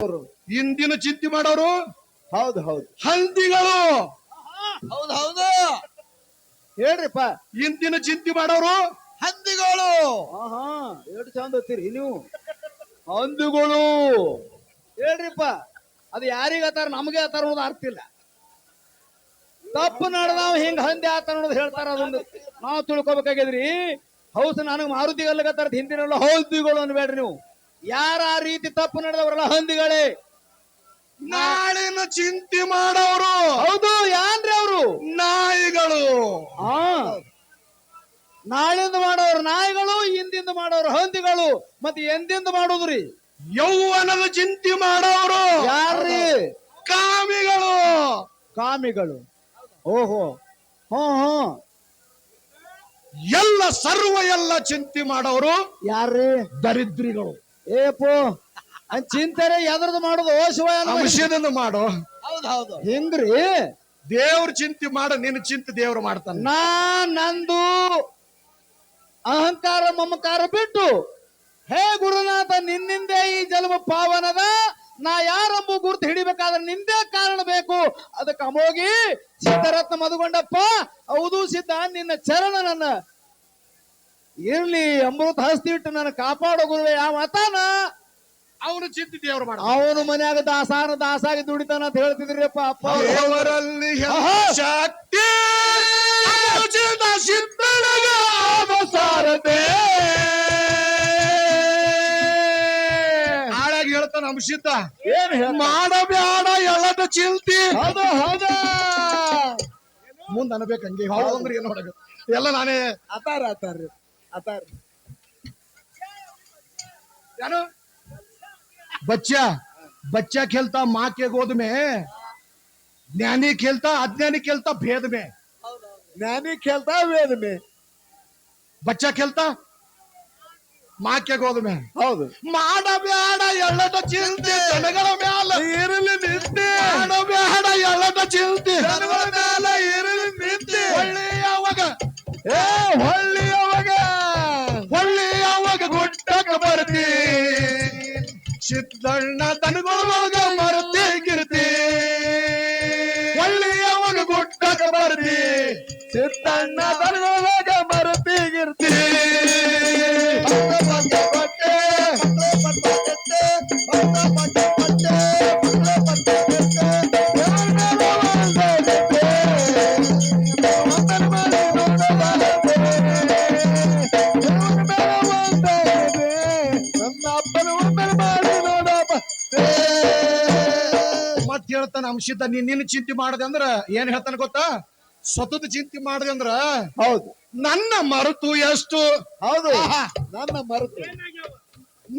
ಇಂದಿನ ಚಿಂತೆ ಮಾಡೋರು ಹೌದು ಹೌದು ಹಂದಿಗಳು. ಹೌದು ಹೌದು ಹೇಳ್ರಿಪ್ಪ. ಇಂದಿನ ಚಿಂತೆ ಮಾಡೋರು ಹಂದಿಗಳು. ಹಾ ಎಷ್ಟು ಚಂದ ಓದ್ತೀರಿ ನೀವು. ಹಂದಿಗಳು ಹೇಳ್ರಿಪ್ಪ. ಅದು ಯಾರಿಗ ಆತಾರ ನಮಗೆ ಆತಾರ ಅನ್ನೋದು ಅರ್ಥ ಇಲ್ಲ. ತಪ್ಪು ನಡೆದಾವ್ ಹಿಂಗ ಹಂದಿ ಆತಾರ ಅನ್ನೋದು ಹೇಳ್ತಾರ. ಅದೊಂದು ನಾವು ತಿಳ್ಕೊಬೇಕಾಗಿದ್ರಿ. ಹೌದು ನನಗೆ ಮಾರುತಿ ಅಲ್ಲಗತ್ತಾರ ಹಿಂದಿನೆಲ್ಲ ಹಂದಿಗಳು ಅನ್ಬೇಡ್ರಿ ನೀವು. ಯಾರ ಆ ರೀತಿ ತಪ್ಪು ನಡೆದವರಲ್ಲ ಹಂದಿಗಳೇ. ನಾಳಿನ ಚಿಂತೆ ಮಾಡೋರು ಹೌದು ಯಾನ್ರಿ ಅವರು ನಾಯಿಗಳು. ಹಾ ನಾಳಿಂದ ಮಾಡೋರು ನಾಯಿಗಳು, ಹಿಂದಿಂದ ಮಾಡೋರು ಹಂದಿಗಳು. ಮತ್ತೆ ಎಂದಿಂದ ಮಾಡೋದ್ರಿ ಯೌವನದ ಚಿಂತೆ ಮಾಡೋರು ಯಾರ್ರಿ ಕಾಮಿಗಳು. ಕಾಮಿಗಳು. ಓಹೋ ಹ್ಮ್ ಎಲ್ಲ ಸರ್ವ ಚಿಂತೆ ಮಾಡೋರು ಯಾರ್ರಿ ದರಿದ್ರಿಗಳು. ಏಪೋ ಚಿಂತನೆ ಎದ್ರದ್ದು ಮಾಡುದು ಶಿವ ಅಂಶದಿಂದ ಮಾಡು. ಹೌದು ಹೌದು ಹಿಂಗ್ರಿ ದೇವ್ರ ಚಿಂತೆ ಮಾಡ, ನಿನ್ನ ಚಿಂತೆ ದೇವ್ರು ಮಾಡ್ತಾನೆ. ನಂದು ಅಹಂಕಾರ ಮಮಕಾರ ಬಿಟ್ಟು ಹೇ ಗುರುನಾಥ ನಿನ್ನಿಂದೆ ಈ ಜನ್ಮ ಪಾವನದ. ನಾ ಯಾರಂಬು ಗುರುತು ಹಿಡಿಬೇಕಾದ್ರೆ ನಿಂದೇ ಕಾರಣ ಬೇಕು. ಅದಕ್ಕೆ ಅಮೋಗಿ ಸಿದ್ಧರತ್ನ ಮಧುಗೊಂಡಪ್ಪ. ಹೌದು ಸಿದ್ಧ, ನಿನ್ನ ಚರಣ ನನ್ನ ಇರ್ಲಿ ಅಮೃತ ಹಸ್ತಿ ಇಟ್ಟು ನನ್ನ ಕಾಪಾಡೋ ಗುರುವೆ. ಯಾವ ಮತಾನ ಅವನು ಚಿಂತೆ ದೇವ್ರು ಮಾಡ. ಅವನು ಮನ್ಯಾಗ ದಾಸಾಗಿ ದುಡಿತಾನ ಅಂತ ಹೇಳ್ತಿದ್ರಿಪ್ಪ ಅಪ್ಪ. ದೇವರಲ್ಲಿ ಶಕ್ತಿ ಆಳಾಗಿ ಹೇಳ್ತಾನ ಅಂಶಿದ್ದ. ಏನ್ ಮಾಡಬ್ಯಾಡ ಎಲ್ಲದ ಚಿಂತಿ. ಹೌದು ಹೌದ ಮುಂದ್ ಅನ್ಬೇಕು ಹಂಗೆ. ಹೌದಂದ್ರೆ ಏನ್ ನೋಡ ಎಲ್ಲ ನಾನೇ ಅತಾರ ಯಾರು बच्चा खेलता माँ के गोद में, ज्ञानी खेलता अज्ञानी खेलता भेद में. ज्ञानी खेलता वेद में, बच्चा खेलता माँ के गोद में. ಹೌದು ಮಾಡಬೇಡ ಎಲ್ಲದ ಚಿಂತೆ ಜನಗಳ ಮ್ಯಾಲ ಇರಲಿ ನಿಂತೆ. ಮಾಡಬೇಡ ಎಲ್ಲದ ಚಿಂತೆ ಜನಗಳ ಮ್ಯಾಲ ಇರಲಿ ನಿಂತೆ. ಒಳ್ಳೆಯವಾಗ ಹೊಳ್ಳಿಯವಾಗ ಗುಡ್ಡಕ್ಕೆ ಬರ್ತಿ. ಸಿದ್ದಣ್ಣ ತನಗೊಳಗ ಮರತಿ ಗಿರ್ತಿ. ಒಳ್ಳೆಯವನ ಗುಡ್ಡಕ್ಕೆ ಬರ್ತಿ. ಸಿದ್ದಣ್ಣ ತನಗೊಳಗ ಮರತಿಗಿರ್ತಿ. ಮತ್ ಹೇಳ್ತಾನ ಅಂಶಿದ್ದ, ನಿನ್ನ ಚಿಂತೆ ಮಾಡದೆ ಅಂದ್ರ ಏನ್ ಹೇಳ್ತಾನ ಗೊತ್ತಾ? ಸ್ವತದ ಚಿಂತೆ ಮಾಡದೆ ಅಂದ್ರ ಹೌದು ನನ್ನ ಮರೆತು ಎಷ್ಟು. ಹೌದು ಆಹಾ.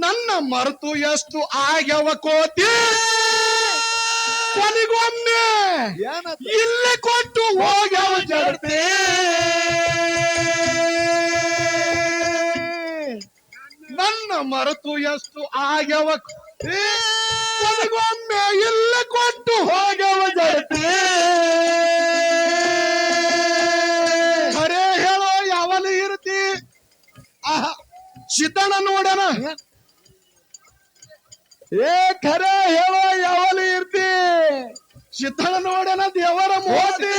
ನನ್ನ ಮರೆತು ಎಷ್ಟು ಆಗ್ಯವ ಕೋತಿ. ಕೊನೆಗೊಮ್ಮೆ ಇಲ್ಲೇ ಕೊಟ್ಟು ಹೋಗ್ಯವ ಜಗತಿ. ನನ್ನ ಮರೆತು ಎಷ್ಟು ಆಗ್ಯವ ಕೊನೆಗೊಮ್ಮೆ ಇಲ್ಲೇ ಕೊಟ್ಟು ಹೋಗ್ಯವ ಜಗತಿ. ಖರೆ ಹೇಳೋ ಯಾವಲ್ಲ ಇರ್ತಿ. ಆಹಾ ಸಿದ್ದಣ್ಣ ನೋಡಣ. ಖರೆ ಹೇಳೋ ಯಾವಲ್ಲಿ ಇರ್ತಿ. ಸಿದ್ದಣ್ಣ ನೋಡಣ ದೇವರ ಮೋತಿ.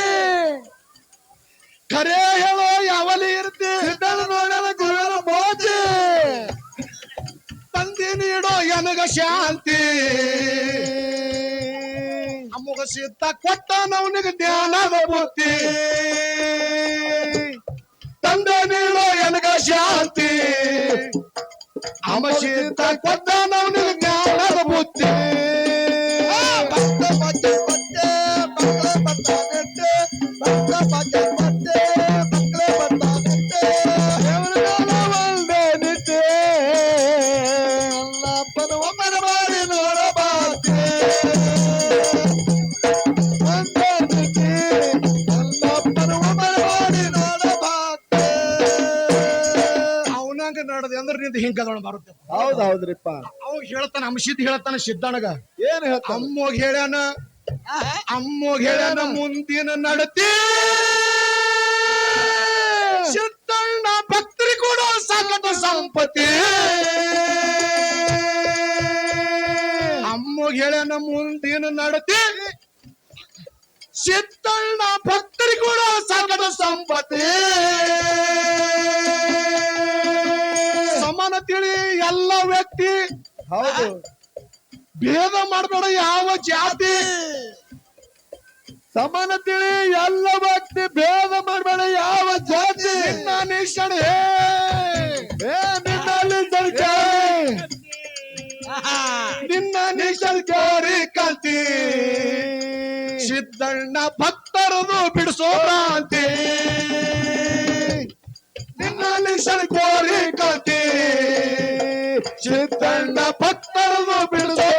ಖರೆ ಹೇಳೋ ಯಾವಲ್ಲಿ ಇರ್ತಿ. ಸಿದ್ದಣ್ಣ ನೋಡಣ ಗುರುವರ ಮೋತಿ. ತಂದೆ ನೀಡೋ ಎನಗ ಶಾಂತಿ. ಅಮ್ಮಗ ಸಿದ್ಧ ಕೊಟ್ಟ ನವನಿಗೆ ಧ್ಯಾನದ ಬುದ್ಧಿ. ತಂದೆ ನೀಡೋ ಎನಗ ಶಾಂತಿ. ಅಮ್ಮ ಸಿದ್ಧ ಕೊಟ್ಟ ನವನಿಗೆ ಜ್ಞಾನದ ಬುದ್ಧಿ. ನಡೆದ ಅಂದ್ರೆ ನಿಂದ ಹಿಂಗ ಬರುತ್ತೆ. ಹೌದ್ರಿಪ್ಪ. ಅವಾಗ ಹೇಳ್ತಾನ ಅಂಶಿದ್ ಹೇಳ್ತಾನ ಸಿದ್ದಣ್ಣಗ. ಏನ್ ಹೇಳ್ತಾನ? ಅಮ್ಮೋಗ್ ಹೇಳ್ಯಾನ ಮುಂದಿನ ನಡತಿ. ಸಿದ್ದಣ್ಣ ಭಕ್ತರಿ ಕೊಡೋ ಸಕಟ ಸಂಪತ್ತಿ. ಅಮ್ಮ ನಿಮಗ್ ಹೇಳ್ಯಾನ ಮುಂದಿನ ನಡತಿ ಸಿದ್ದಣ್ಣ ಭಕ್ತರಿಗೂ ಕೂಡ ಸಂಕಟ ಸಂಪತ್ತಿ ಸಮಾನ ತಿಳಿ ಎಲ್ಲ ವ್ಯಕ್ತಿ ಹೌದು ಭೇದ ಮಾಡಬೇಡ ಯಾವ ಜಾತಿ ಸಮಾನ ತಿಳಿ ಎಲ್ಲ ವ್ಯಕ್ತಿ ಭೇದ ಮಾಡಬೇಡ ಯಾವ ಜಾತಿ ನಿನ್ನ ನಿಶಣ ನಿನ್ನ ನಿಶಲ್ಕೋರಿ ಕಲ್ತಿ ಸಿದ್ದಣ್ಣ ಭಕ್ತರದು ಬಿಡಿಸೋ ಭ್ರಾಂತಿ ನಿನ್ನ ನಿಶಲ್ಕೋರಿ ಕಲ್ತಿ ಸಿದ್ದಣ್ಣ ಭಕ್ತರದು ಬಿಡಿಸೋ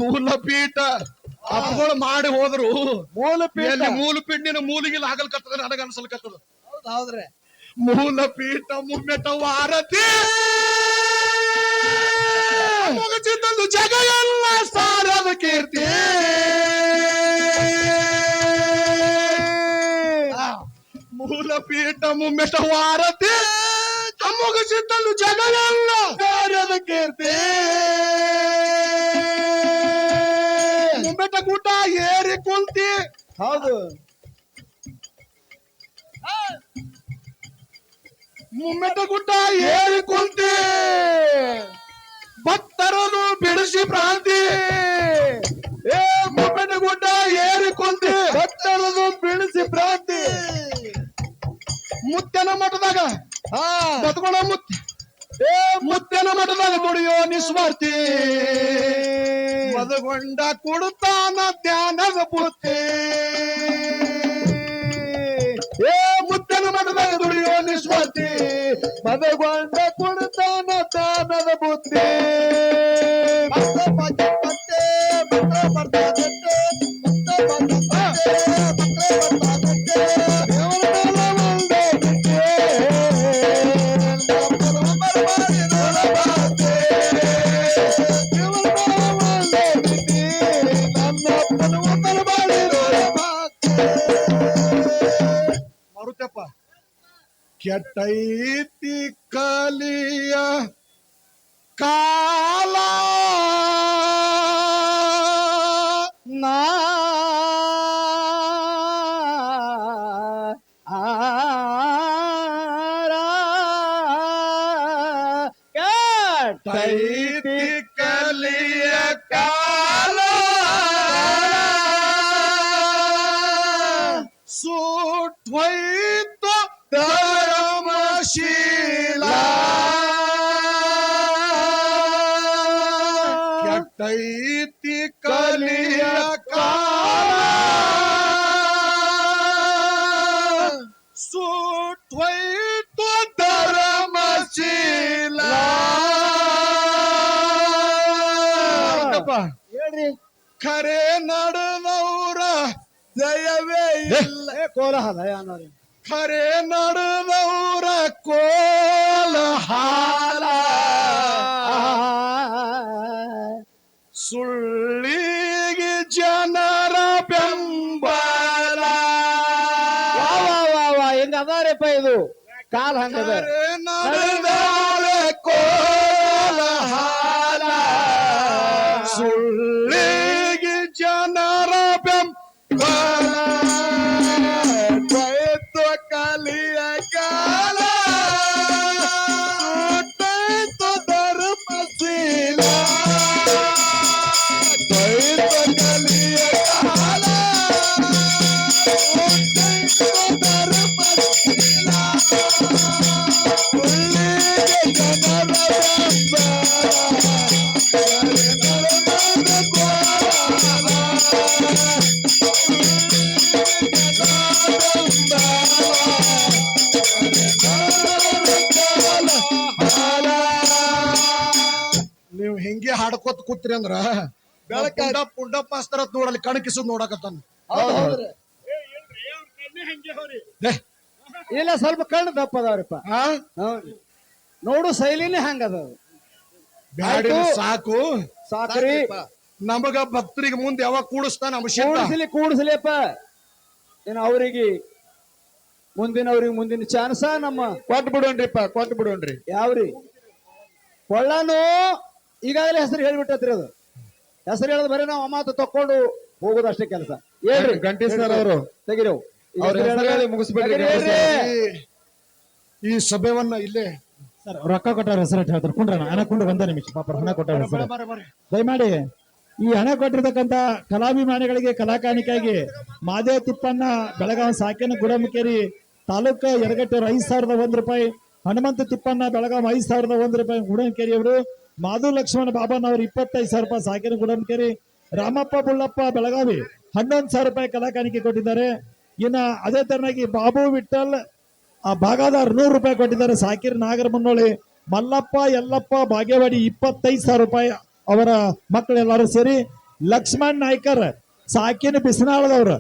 ಮೂಲಪೀಠ ಅಪ್ಪಗಳು ಮಾಡಿ ಹೋದ್ರು ಮೂಲಪೀಠ ಮೂಲಿಗಿಲ್ಲ ಆಗಲ್ಕತ್ತದ ನನಗ ಅನ್ಸಲ್ಕತ್ತದ ಹೌದ್ರಿ ಮೂಲಪೀಠ ಮುಮ್ಮೆಟ ವಾರತಿ ಮುಗಚಿದ್ದು ಜಗ ಎಲ್ಲ ಸಾರದ ಕೀರ್ತಿ ಮೂಲಪೀಠ ಮುಮ್ಮೆಟ ವಾರತಿ ಮುಗಚಿದ್ದು ಜಗ ಎಲ್ಲ ಸಾರದ ಕೀರ್ತಿ ಮುಮ್ಮೆಟ ಗುಡ್ಡ ಏರಿ ಕುಂತಿ ಹೌದು ಮುಮ್ಮೆಟ ಗುಡ್ಡ ಏರಿ ಕುಂತಿ ಭಕ್ತರನ್ನು ಬಿಡಿಸಿ ಭ್ರಾಂತಿ ಮುಮ್ಮೆಟ ಗುಡ್ಡ ಏರಿ ಕುಂತಿ ಭಕ್ತರನ್ನು ಬಿಡಿಸಿ ಭ್ರಾಂತಿ ಮುತ್ತನ ಮಠದಾಗ ಬದುಕೋಣ ಮುತ್ತನ ಮಠದಾಗ ದುಡಿಯೋ ನಿಸ್ವಾರ್ಥಿ ಮದಗೊಂಡ ಕೊಡುತ್ತಾನ ಧ್ಯಾನದ ಬುತ್ತಿ ಮುತ್ತನ ಮಠದಾಗ ದುಡಿಯೋ ನಿಸ್ವಾರ್ಥಿ ಮದಗೊಂಡ ಕೊಡುತ್ತಾನ ಧ್ಯಾನದ ಬುತ್ತಿ ಕೆಟ್ಟೈತಿ ಕಲಿಯ ಕಾಲ ಕೆಟ್ಟೈತಿ ಕಲಿಯ ಕಾಲ ಸುಟ್ವೈತು ಧರ್ಮಶೀಲ ಕೆಟ್ಟೈತಿ ಕಲಿಯ ಕಾಲ ಸುಟ್ವೈತು ಧರ್ಮಶೀಲ ಹೇಳ್ರಿ ಖರೆ ನಡೆದವರ ಜಯವೇ ಇಲ್ಲ ಕೋಲಾಹಲ ಯಾನವ್ರಿ ಖರೆ ನಡೆದವರ ಕೋಲಾಹಲ ಸುಳ್ಳಿಗೆ ಜನರ ಬೆಂಬಲ ಹೆಂಗ ಅದಾರಪ್ಪ ಇದು ಕಾಲ್ ಹಂಗದ ಖರೆ ನಡೆದವರ ಕೋಲಾಹಲ ಸುಳ್ಳಿಗೆ ಜನರ ಬೆಂಬಲ ಕಲಿಯ ಕಾಲ ಧರ್ಮಶೀಲ ಕಲಿಯ ಕಾಲ ಧರ್ಮಶೀಲ ನೀವು ಹಿಂಗೆ ಹಾಡ್ಕೋತ ಕೂತ್ರಿ ಅಂದ್ರ ಬೆಳಕ ಪುಂಡಪ್ಪ ಅಸ್ತರ ನೋಡಲ್ಲಿ ಕಣಕಿಸದ್ ನೋಡಕತ್ತಾನ ದೇ, ಇಲ್ಲ ಸ್ವಲ್ಪ ಕಣ್ಣು ದಪ್ಪ ಅದಾವ್ರಿಪ್ಪ ಆ? ಹೌದ್ರಿ ನೋಡು ಶೈಲಿನೇ ಹಂಗದ ಬ್ಯಾಡಿನ ಆಯ್ತು. ಸಾಕು ಸಾಕ್ರಿ ನಮಗ ಭಕ್ತರಿಗೆ ಮುಂದೆ ಯಾವಾಗ ಕೂಡಿಸ್ತಾನ ಅಂಶ ಕೂಡಿಸ್ಲಿಪ್ಪ ಏನ್ ಅವ್ರಿಗೆ ಮುಂದಿನ ಚಾನ್ಸ ನಮ್ಮ ಕೊಟ್ಟು ಬಿಡೋಣ್ರಿಪ್ಪ ಕೊಟ್ಟು ಬಿಡೋಣ್ರಿ ಯಾವ್ರಿ ಕೊಳ್ಳನು ಈಗಾಗಲೇ ಹೆಸರು ಹೇಳ್ಬಿಟ್ಟತ್ರಿ ಅದು ಹೆಸರು ಹೇಳದ್ ಬರೀ ನಾವು ಅಮಾತ ತಕೊಂಡು ಹೋಗೋದು ಅಷ್ಟೇ ಕೆಲಸ ಹೇಳ್ರಿ ಗಂಟೀಶ್ ಸರ್ ಅವರು ತೆಗಿರೋ ಅವ್ರ ಹೆಸರು ಹೇಳಿ ಮುಗಿಸ್ಬಿಡ್ರಿ ಈ ಸಭೆವನ್ನ ಇಲ್ಲೇ ಸರ್ ರೊಕ್ಕ ಕೊಟ್ಟಾರ ಹೆಸರು ಹೇಳ್ತಾರೆ ಕುಂಡ್ರಣ ಹಣ ಕೊಂಡು ಒಂದೇ ನಿಮಿಷ ಪಾಪ ಹಣ ಕೊಟ್ಟಾರ ಹೆಸರು ದಯಮಾಡಿ ಈ ಹಣ ಕೊಟ್ಟಿರ್ತಕ್ಕಂತ ಕಲಾಭಿಮಾನಿಗಳಿಗೆ ಕಲಾಕಾಣಿಕೆಯಾಗಿ ಮಾದೇವ ತಿಪ್ಪಣ್ಣ ಬೆಳಗಾವಿ ಸಾಕಿನ ಗುಡಮಕೇರಿ ತಾಲೂಕ ಯರಗಟ್ಟೆಯವರು 5,001 ರೂಪಾಯಿ, ಹನುಮಂತ ತಿಪ್ಪಣ್ಣ ಬೆಳಗಾವಿ 5,001 ರೂಪಾಯಿ ಗುಡಮಕೇರಿ ಅವರು, ಮಾಧು ಲಕ್ಷ್ಮಣ ಬಾಬನ್ ಅವರು 25,000 ರೂಪಾಯಿ ಸಾಕಿನ ಗುಡಮಕೇರಿ, ರಾಮಪ್ಪ ಬುಳ್ಳಪ್ಪ ಬೆಳಗಾವಿ 11,000 ರೂಪಾಯಿ ಕಲಾಕಾಣಿಕೆ ಕೊಟ್ಟಿದ್ದಾರೆ. ಇನ್ನ ಅದೇ ತರನಾಗಿ ಬಾಬು ವಿಠಲ್ ಭಾಗದಾರ್ 100 ರೂಪಾಯಿ ಕೊಟ್ಟಿದ್ದಾರೆ. ಸಾಕಿರ್ ನಾಗರ ಮುನ್ನೋಳಿ, ಮಲ್ಲಪ್ಪ ಯಲ್ಲಪ್ಪ ಬಾಗೇವಾಡಿ 25,000 ರೂಪಾಯಿ ಅವರ ಮಕ್ಕಳೆಲ್ಲರೂ ಸೇರಿ, ಲಕ್ಷ್ಮಣ್ ನಾಯ್ಕರ್ ಸಾಕಿನ ಬಿಸನಾಳದವರು